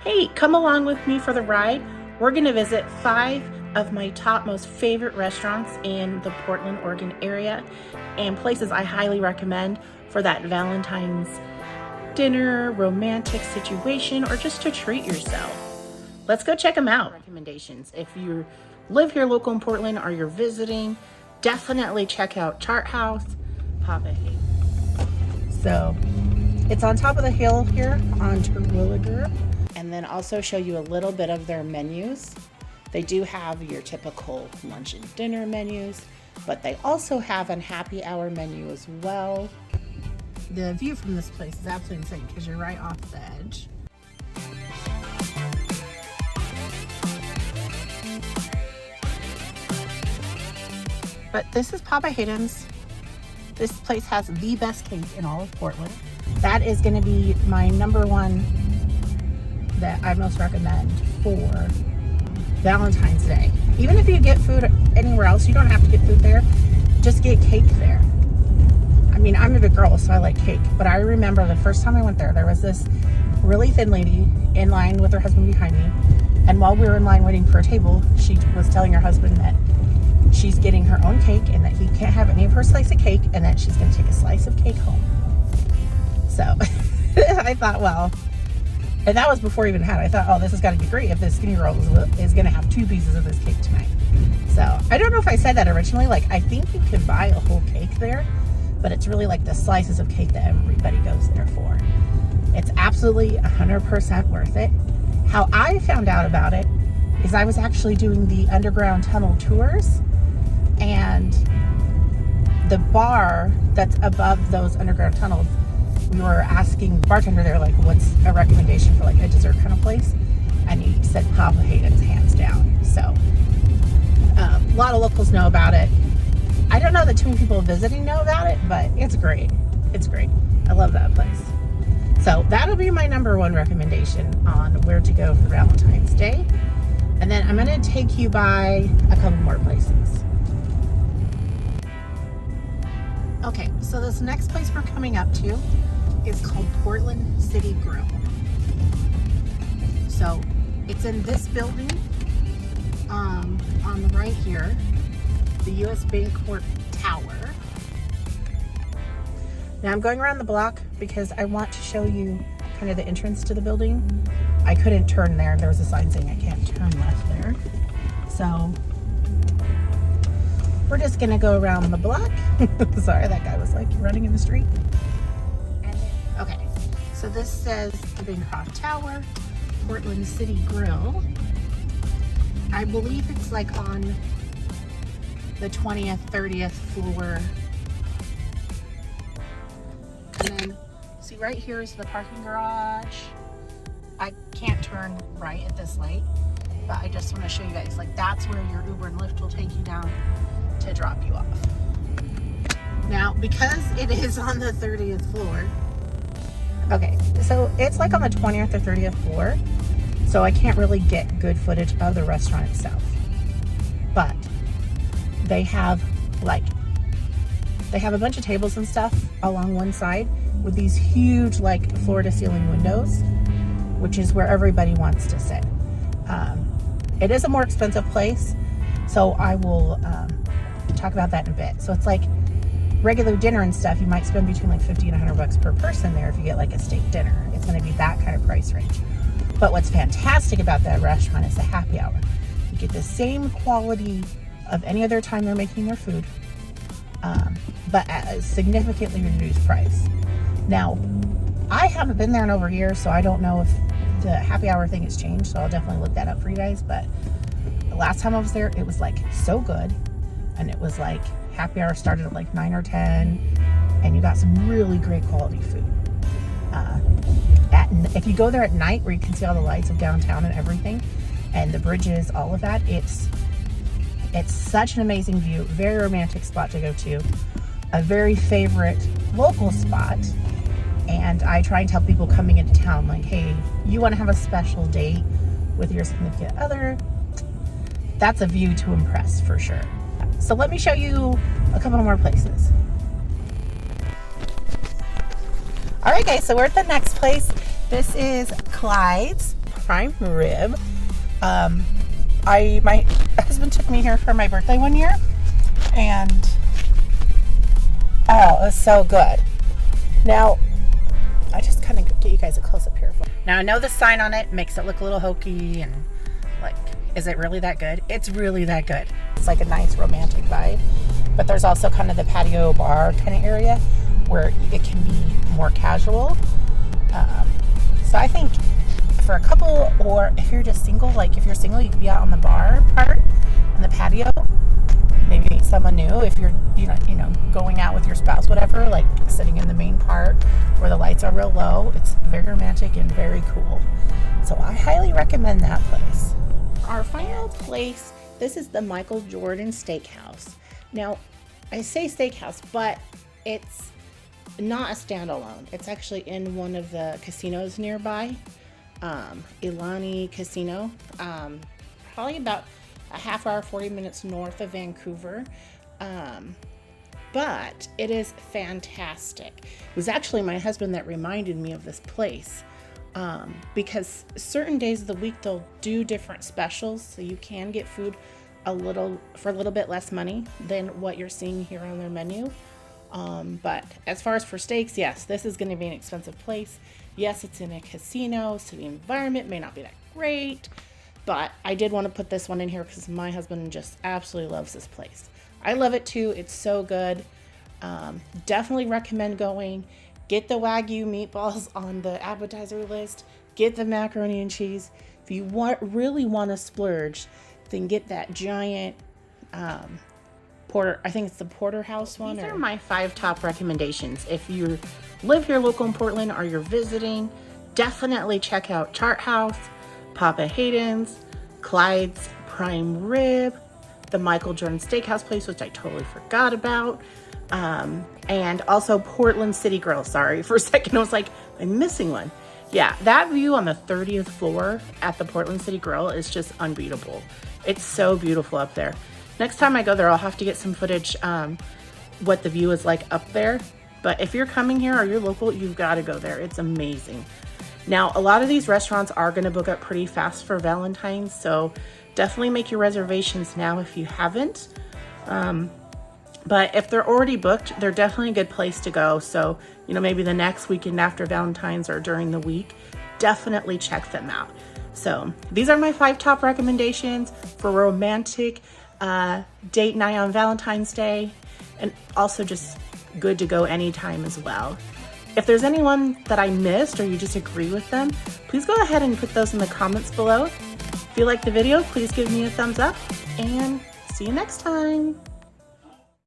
Hey, come along with me for the ride. We're going to visit 5 of my top most favorite restaurants in the Portland, Oregon area and places I highly recommend for that Valentine's dinner, romantic situation, or just to treat yourself. Let's go check them out. Recommendations. If you live here local in Portland or you're visiting, definitely check out Chart House, Papa Haydens. So it's on top of the hill here on Terwilliger. And then also show you a little bit of their menus. They do have your typical lunch and dinner menus, but they also have a happy hour menu as well. The view from this place is absolutely insane because you're right off the edge. But this is Papa Haydens. This place has the best cake in all of Portland. That is going to be my number one that I most recommend for Valentine's Day. Even if you get food anywhere else, you don't have to get food there. Just get cake there. I mean, I'm a big girl, so I like cake. But I remember the first time I went there, there was this really thin lady in line with her husband behind me. And while we were in line waiting for a table, she was telling her husband that she's getting her own cake and that he can't have any of her slice of cake and that she's going to take a slice of cake home. So I thought, well, and that was before I even had it. I thought, oh, this has got to be great if this skinny girl is going to have 2 pieces of this cake tonight. So I don't know if I said that originally. Like, I think you can buy a whole cake there, but it's really like the slices of cake that everybody goes there for. It's absolutely 100% worth it. How I found out about it is I was actually doing the underground tunnel tours, and the bar that's above those underground tunnels, we were asking the bartender there, like, what's a recommendation for like a dessert kind of place, and he said Papa Haydens, hands down. So a lot of locals know about it. I don't know that too many people visiting know about it, but it's great. It's great. I love that place. So that'll be my number one recommendation on where to go for Valentine's Day. And then I'm going to take you by a couple more places. Okay, so this next place we're coming up to is called Portland City Grill. So it's in this building on the right here, the U.S. Bancorp Tower. Now I'm going around the block because I want to show you kind of the entrance to the building. I couldn't turn there. There was a sign saying I can't turn left there. So we're just gonna go around the block. Sorry, that guy was like running in the street. Okay, so this says the Bancroft Tower, Portland City Grill. I believe it's like on the 20th, 30th floor. And then, see right here is the parking garage. I can't turn right at this light, but I just want to show you guys, like, that's where your Uber and Lyft will take you down to drop you off. Now, because it is on the 30th floor, okay, so it's like on the 20th or 30th floor, so I can't really get good footage of the restaurant itself. But they have a bunch of tables and stuff along one side with these huge, like, floor-to-ceiling windows, which is where everybody wants to sit. It is a more expensive place, so I will talk about that in a bit. So it's like regular dinner and stuff, you might spend between like $50 and $100 per person there if you get like a steak dinner. It's going to be that kind of price range. But what's fantastic about that restaurant is the happy hour. You get the same quality of any other time they're making their food, but at a significantly reduced price. Now, I haven't been there in over a year, so I don't know if the happy hour thing has changed, so I'll definitely look that up for you guys. But the last time I was there, it was like so good, and it was like happy hour started at like 9 or 10, and you got some really great quality food. If you go there at night, where you can see all the lights of downtown and everything, and the bridges, all of that, it's such an amazing view. Very romantic spot to go to. A very favorite local spot. And I try and tell people coming into town, like, hey, you want to have a special date with your significant other, that's a view to impress for sure. So let me show you a couple more places. All right, guys, so we're at the next place. This is Clyde's prime rib. My husband took me here for my birthday one year, and oh, it was so good. Now, I just kind of get you guys a close-up here. Now, I know the sign on it makes it look a little hokey and like, is it really that good? It's really that good. It's like a nice romantic vibe, but there's also kind of the patio bar kind of area where it can be more casual. So I think for a couple, or if you're just single, like if you're single, you could be out on the bar part and the patio, maybe meet someone new. If you're you know going out with your spouse, whatever, like sitting in the main part where the lights are real low, it's very romantic and very cool. So I highly recommend that place. Our final place, this is the Michael Jordan Steakhouse. Now, I say steakhouse, but it's not a standalone. It's actually in one of the casinos nearby, Ilani Casino, probably about a half hour, 40 minutes north of Vancouver. But it is fantastic. It was actually my husband that reminded me of this place, because certain days of the week they'll do different specials, so you can get food for a little bit less money than what you're seeing here on their menu. But as far as for steaks, yes, this is going to be an expensive place. Yes, it's in a casino, so the environment may not be that great, but I did want to put this one in here because my husband just absolutely loves this place. I love it too. It's so good. Definitely recommend going. Get the Wagyu meatballs on the appetizer list. Get the macaroni and cheese. If you really want to splurge, then get that giant porter. I think it's the porterhouse one. These are my 5 top recommendations. If you live here local in Portland or you're visiting, definitely check out Chart House, Papa Haydens, Clyde's Prime Rib, the Michael Jordan Steakhouse place, which I totally forgot about, and also Portland City Grill. Sorry, for a second I was like, I'm missing one. Yeah, that view on the 30th floor at the Portland City Grill is just unbeatable. It's so beautiful up there. Next time I go there, I'll have to get some footage what the view is like up there. But if you're coming here or you're local, you've got to go there. It's amazing. Now, a lot of these restaurants are going to book up pretty fast for Valentine's, so definitely make your reservations now if you haven't. But if they're already booked, they're definitely a good place to go. So, maybe the next weekend after Valentine's or during the week, definitely check them out. So these are my 5 top recommendations for romantic date night on Valentine's Day, and also just good to go anytime as well. If there's anyone that I missed or you just agree with them, please go ahead and put those in the comments below. If you like the video, please give me a thumbs up, and see you next time.